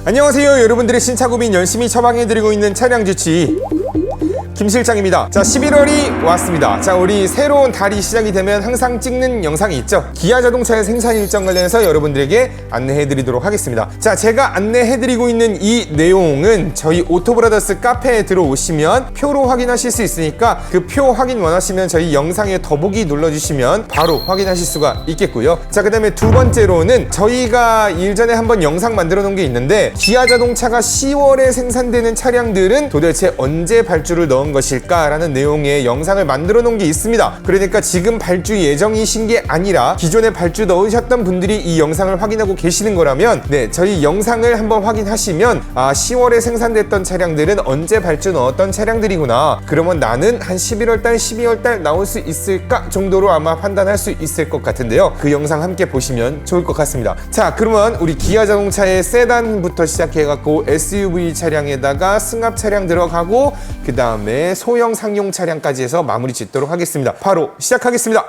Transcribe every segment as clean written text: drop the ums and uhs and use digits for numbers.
안녕하세요. 여러분들의 신차 고민 열심히 처방해드리고 있는 차량주치 김실장입니다. 자, 11월이 왔습니다. 자, 우리 새로운 달이 시작이 되면 항상 찍는 영상이 있죠. 기아 자동차의 생산 일정 관련해서 여러분들에게 안내해드리도록 하겠습니다. 자, 제가 안내해드리고 있는 이 내용은 저희 오토브라더스 카페에 들어오시면 표로 확인하실 수 있으니까 그 표 확인 원하시면 저희 영상에 더보기 눌러주시면 바로 확인하실 수가 있겠고요. 자, 그 다음에 두 번째로는 저희가 일전에 한번 영상 만들어 놓은 게 있는데, 기아 자동차가 10월에 생산되는 차량들은 도대체 언제 발주를 넣은 것일까라는 내용의 영상을 만들어 놓은 게 있습니다. 그러니까 지금 발주 예정이신 게 아니라 기존에 발주 넣으셨던 분들이 이 영상을 확인하고 계시는 거라면, 네, 저희 영상을 한번 확인하시면 10월에 생산됐던 차량들은 언제 발주 넣었던 차량들이구나, 그러면 나는 한 11월달 12월달 나올 수 있을까 정도로 아마 판단할 수 있을 것 같은데요. 그 영상 함께 보시면 좋을 것 같습니다. 자, 그러면 우리 기아 자동차의 세단부터 시작해갖고 SUV 차량에다가 승합 차량 들어가고 그 다음에 소형 상용 차량까지 해서 마무리 짓도록 하겠습니다. 바로 시작하겠습니다.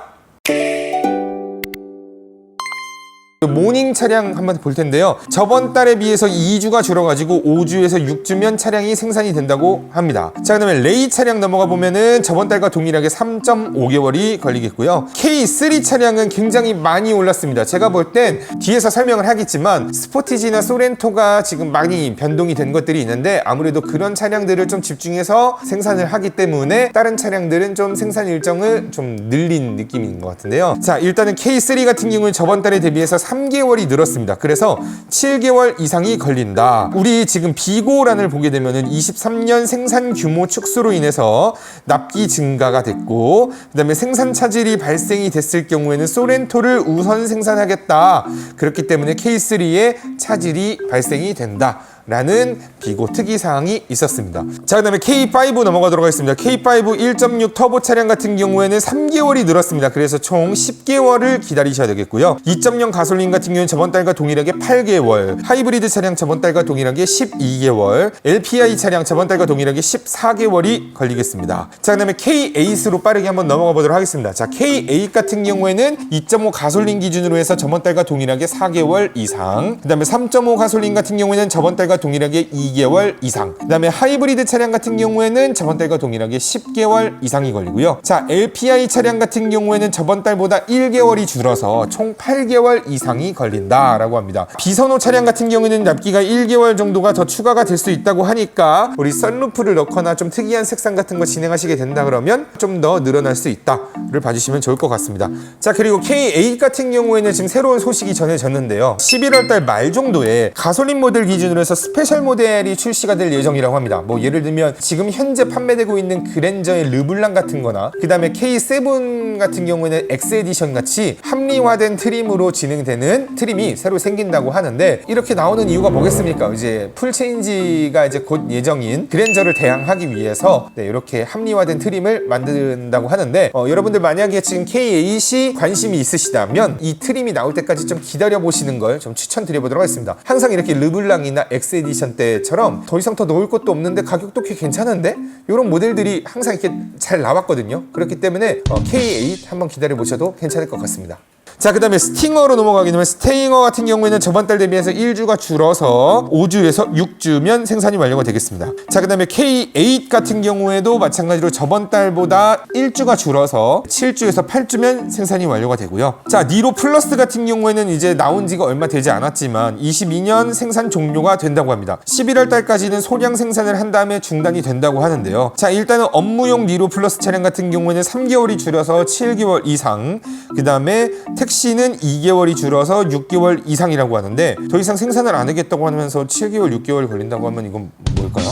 모닝 차량 한번 볼 텐데요. 저번 달에 비해서 2주가 줄어가지고 5주에서 6주면 차량이 생산이 된다고 합니다. 자, 그 다음에 레이 차량 넘어가 보면은 저번 달과 동일하게 3.5개월이 걸리겠고요. K3 차량은 굉장히 많이 올랐습니다. 제가 볼 땐 뒤에서 설명을 하겠지만 스포티지나 소렌토가 지금 많이 변동이 된 것들이 있는데, 아무래도 그런 차량들을 좀 집중해서 생산을 하기 때문에 다른 차량들은 좀 생산 일정을 좀 늘린 느낌인 것 같은데요. 자, 일단은 K3 같은 경우는 저번 달에 대비해서 3개월이 늘었습니다. 그래서 7개월 이상이 걸린다. 우리 지금 비고란을 보게 되면은 23년 생산 규모 축소로 인해서 납기 증가가 됐고, 그 다음에 생산 차질이 발생이 됐을 경우에는 소렌토를 우선 생산하겠다. 그렇기 때문에 K3에 차질이 발생이 된다 라는 비고 특이사항이 있었습니다. 자, 그 다음에 K5 넘어가도록 하겠습니다. K5 1.6 터보 차량 같은 경우에는 3개월이 늘었습니다. 그래서 총 10개월을 기다리셔야 되겠고요. 2.0 가솔린 같은 경우는 저번 달과 동일하게 8개월, 하이브리드 차량 저번 달과 동일하게 12개월, LPI 차량 저번 달과 동일하게 14개월이 걸리겠습니다. 자, 그 다음에 K8으로 빠르게 한번 넘어가 보도록 하겠습니다. 자, K8 같은 경우에는 2.5 가솔린 기준으로 해서 저번 달과 동일하게 4개월 이상, 그 다음에 3.5 가솔린 같은 경우에는 저번 달과 동일하게 2개월 이상, 그 다음에 하이브리드 차량 같은 경우에는 저번 달과 동일하게 10개월 이상이 걸리고요. 자, LPI 차량 같은 경우에는 저번 달보다 1개월이 줄어서 총 8개월 이상이 걸린다라고 합니다. 비선호 차량 같은 경우에는 납기가 1개월 정도가 더 추가가 될 수 있다고 하니까 우리 선루프를 넣거나 좀 특이한 색상 같은 거 진행하시게 된다 그러면 좀 더 늘어날 수 있다를 봐주시면 좋을 것 같습니다. 자, 그리고 K8 같은 경우에는 지금 새로운 소식이 전해졌는데요. 11월 달 말 정도에 가솔린 모델 기준으로 해서 스페셜 모델이 출시가 될 예정이라고 합니다. 뭐 예를 들면 지금 현재 판매되고 있는 그랜저의 르블랑 같은 거나, 그 다음에 K7 같은 경우에는 X 에디션 같이 합리화된 트림으로 진행되는 트림이 새로 생긴다고 하는데, 이렇게 나오는 이유가 뭐겠습니까? 이제 풀 체인지가 이제 곧 예정인 그랜저를 대항하기 위해서 이렇게 합리화된 트림을 만든다고 하는데, 여러분들 만약에 지금 K8이 관심이 있으시다면 이 트림이 나올 때까지 좀 기다려 보시는 걸 좀 추천드려 보도록 하겠습니다. 항상 이렇게 르블랑이나 X 에디션 때처럼 더 이상 더 넣을 것도 없는데 가격도 꽤 괜찮은데, 이런 모델들이 항상 이렇게 잘 나왔거든요. 그렇기 때문에 K8 한번 기다려 보셔도 괜찮을 것 같습니다. 자, 그 다음에 스팅어로 넘어가게 되면, 스팅어 같은 경우에는 저번 달 대비해서 1주가 줄어서 5주에서 6주면 생산이 완료가 되겠습니다. 자, 그 다음에 K8 같은 경우에도 마찬가지로 저번 달보다 1주가 줄어서 7주에서 8주면 생산이 완료가 되고요. 자, 니로 플러스 같은 경우에는 이제 나온 지가 얼마 되지 않았지만 22년 생산 종료가 된다고 합니다. 11월 달까지는 소량 생산을 한 다음에 중단이 된다고 하는데요. 자, 일단은 업무용 니로 플러스 차량 같은 경우에는 3개월이 줄어서 7개월 이상, 그 다음에 택시는 2개월이 줄어서 6개월 이상이라고 하는데, 더 이상 생산을 안 하겠다고 하면서 7개월, 6개월 걸린다고 하면 이건 뭘까요?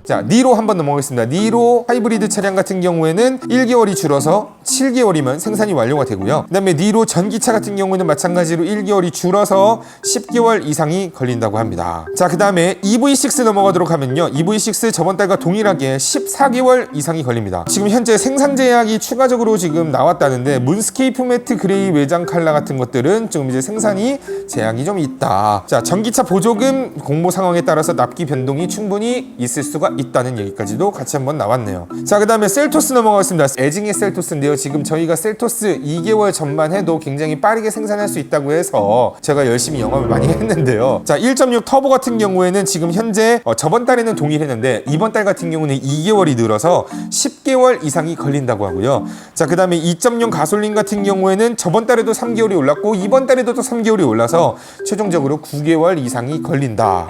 자, 니로 한번 넘어가겠습니다. 니로 하이브리드 차량 같은 경우에는 1개월이 줄어서 7개월이면 생산이 완료가 되고요. 그 다음에 니로 전기차 같은 경우는 마찬가지로 1개월이 줄어서 10개월 이상이 걸린다고 합니다. 자, 그 다음에 EV6 넘어가도록 하면요. EV6 저번 달과 동일하게 14개월 이상이 걸립니다. 지금 현재 생산 제약이 추가적으로 지금 나왔다는데, 문스케이프 매트 그레이 외장 칼라 같은 것들은 좀 이제 생산이 제약이 좀 있다. 자, 전기차 보조금 공모 상황에 따라서 납기 변동이 충분히 충분히 있을 수가 있다는 얘기까지도 같이 한번 나왔네요. 자, 그 다음에 셀토스 넘어가겠습니다. 애증의 셀토스인데요. 지금 저희가 셀토스 2개월 전만 해도 굉장히 빠르게 생산할 수 있다고 해서 제가 열심히 영업을 많이 했는데요. 자, 1.6 터보 같은 경우에는 지금 현재 저번 달에는 동일했는데 이번 달 같은 경우는 2개월이 늘어서 10개월 이상이 걸린다고 하고요. 자, 그 다음에 2.0 가솔린 같은 경우에는 저번 달에도 3개월이 올랐고 이번 달에도 또 3개월이 올라서 최종적으로 9개월 이상이 걸린다.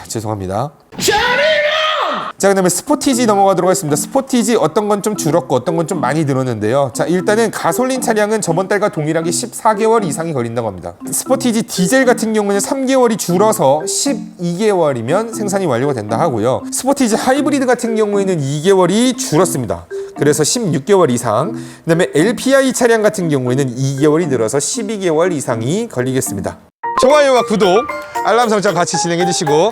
죄송합니다. 자, 그 다음에 스포티지 넘어가도록 하겠습니다. 스포티지 어떤 건 좀 줄었고 어떤 건 좀 많이 늘었는데요. 자, 일단은 가솔린 차량은 저번 달과 동일하게 14개월 이상이 걸린다고 합니다. 스포티지 디젤 같은 경우는 3개월이 줄어서 12개월이면 생산이 완료가 된다 하고요. 스포티지 하이브리드 같은 경우에는 2개월이 줄었습니다. 그래서 16개월 이상. 그 다음에 LPI 차량 같은 경우에는 2개월이 늘어서 12개월 이상이 걸리겠습니다. 좋아요와 구독, 알람 설정 같이 진행해 주시고,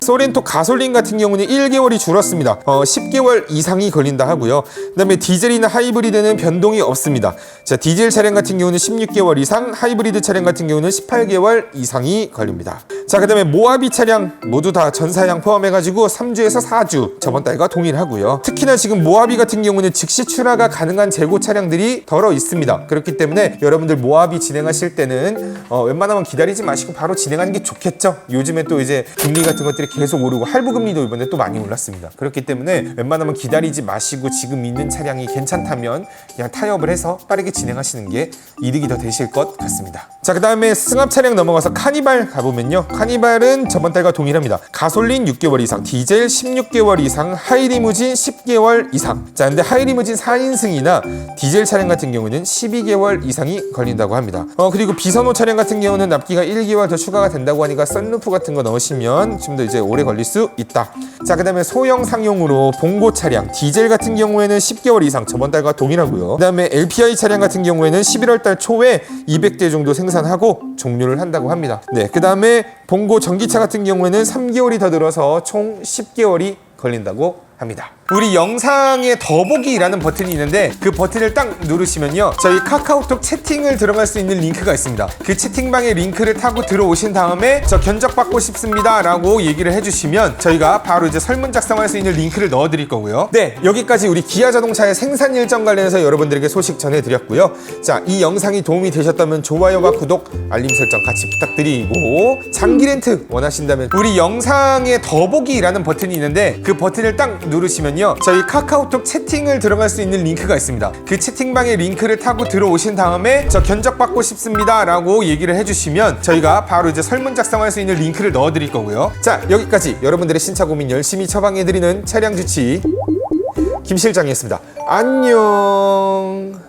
소렌토 가솔린 같은 경우는 1개월이 줄었습니다. 10개월 이상이 걸린다 하고요. 그 다음에 디젤이나 하이브리드는 변동이 없습니다. 자, 디젤 차량 같은 경우는 16개월 이상, 하이브리드 차량 같은 경우는 18개월 이상이 걸립니다. 자, 그 다음에 모하비 차량 모두 다 전사양 포함해가지고 3주에서 4주 저번 달과 동일하고요. 특히나 지금 모하비 같은 경우는 즉시 출하가 가능한 재고 차량들이 덜어 있습니다. 그렇기 때문에 여러분들 모하비 진행하실 때는 웬만하면 기다리지 마시고 바로 진행하는 게 좋겠죠. 요즘에 또 이제 금리 같은 것들이 계속 오르고 할부금리도 이번에 또 많이 올랐습니다. 그렇기 때문에 웬만하면 기다리지 마시고 지금 있는 차량이 괜찮다면 그냥 타협을 해서 빠르게 진행하시는 게 이득이 더 되실 것 같습니다. 자, 그 다음에 승합 차량 넘어가서 카니발 가보면요. 카니발은 저번 달과 동일합니다. 가솔린 6개월 이상, 디젤 16개월 이상, 하이리무진 10개월 이상. 자, 근데 하이리무진 4인승이나 디젤 차량 같은 경우는 12개월 이상이 걸린다고 합니다. 그리고 비선호 차량 같은 경우는 납기가 1개월 더 추가가 된다고 하니까 썬루프 같은 거 넣으시면 좀 더 이제 오래 걸릴 수 있다. 자, 그 다음에 소형 상용으로 봉고 차량, 디젤 같은 경우에는 10개월 이상 저번 달과 동일하고요. 그 다음에 LPI 차량 같은 경우에는 11월 달 초에 200대 정도 생산하고 종료를 한다고 합니다. 네, 그 다음에 봉고 전기차 같은 경우에는 3개월이 더 늘어서 총 10개월이 걸린다고 합니다. 우리 영상에 더보기라는 버튼이 있는데 그 버튼을 딱 누르시면요, 저희 카카오톡 채팅을 들어갈 수 있는 링크가 있습니다. 그 채팅방에 링크를 타고 들어오신 다음에 저 견적받고 싶습니다 라고 얘기를 해주시면 저희가 바로 이제 설문 작성할 수 있는 링크를 넣어 드릴 거고요. 네, 여기까지 우리 기아자동차의 생산 일정 관련해서 여러분들에게 소식 전해드렸고요. 자, 이 영상이 도움이 되셨다면 좋아요와 구독, 알림 설정 같이 부탁드리고, 장기 렌트 원하신다면 우리 영상에 더보기라는 버튼이 있는데 그 버튼을 딱 누르시면요, 저희 카카오톡 채팅을 들어갈 수 있는 링크가 있습니다. 그 채팅방에 링크를 타고 들어오신 다음에 저 견적받고 싶습니다 라고 얘기를 해주시면 저희가 바로 이제 설문 작성할 수 있는 링크를 넣어 드릴 거고요. 자, 여기까지 여러분들의 신차 고민 열심히 처방해 드리는 차량 주치 김 실장이었습니다. 안녕.